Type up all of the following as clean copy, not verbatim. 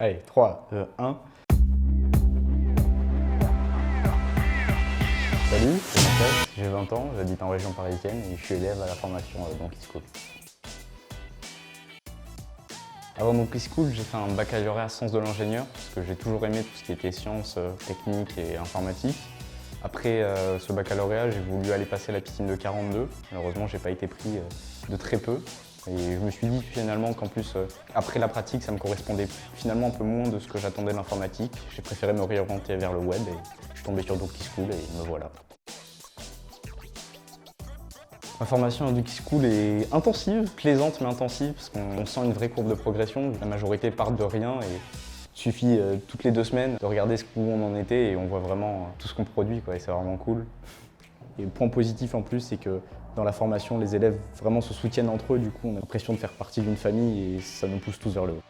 Allez, 3, 2, 1. Salut, c'est Mathias, j'ai 20 ans, j'habite en région parisienne et je suis élève à la formation Donkey School. Avant Donkey School, j'ai fait un baccalauréat sciences de l'ingénieur parce que j'ai toujours aimé tout ce qui était sciences, techniques et informatique. Après ce baccalauréat, j'ai voulu aller passer la piscine de 42. Malheureusement, j'ai pas été pris de très peu. Et je me suis dit finalement qu'en plus, après la pratique, ça me correspondait finalement un peu moins de ce que j'attendais de l'informatique. J'ai préféré me réorienter vers le web et je suis tombé sur Donkey School et me voilà. Ma formation à Donkey School est intensive, plaisante mais intensive, parce qu'on sent une vraie courbe de progression. La majorité part de rien et il suffit toutes les 2 semaines de regarder où on en était et on voit vraiment tout ce qu'on produit, quoi, et c'est vraiment cool. Et le point positif en plus, c'est que dans la formation, les élèves vraiment se soutiennent entre eux, du coup on a l'impression de faire partie d'une famille et ça nous pousse tous vers le haut.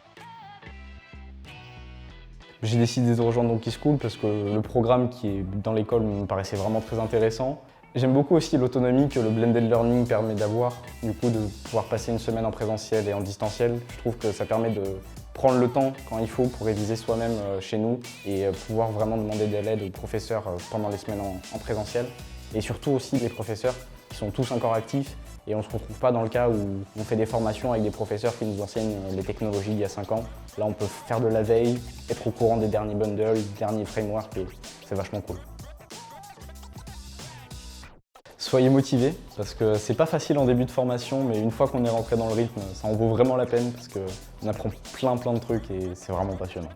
J'ai décidé de rejoindre Donkey School parce que le programme qui est dans l'école me paraissait vraiment très intéressant. J'aime beaucoup aussi l'autonomie que le blended learning permet d'avoir, du coup de pouvoir passer une semaine en présentiel et en distanciel. Je trouve que ça permet de prendre le temps quand il faut pour réviser soi-même chez nous et pouvoir vraiment demander de l'aide aux professeurs pendant les semaines en présentiel. Et surtout aussi les professeurs qui sont tous encore actifs et on ne se retrouve pas dans le cas où on fait des formations avec des professeurs qui nous enseignent les technologies d'il y a 5 ans. Là on peut faire de la veille, être au courant des derniers bundles, des derniers frameworks et c'est vachement cool. Soyez motivés parce que c'est pas facile en début de formation, mais une fois qu'on est rentré dans le rythme, ça en vaut vraiment la peine parce qu'on apprend plein de trucs et c'est vraiment passionnant.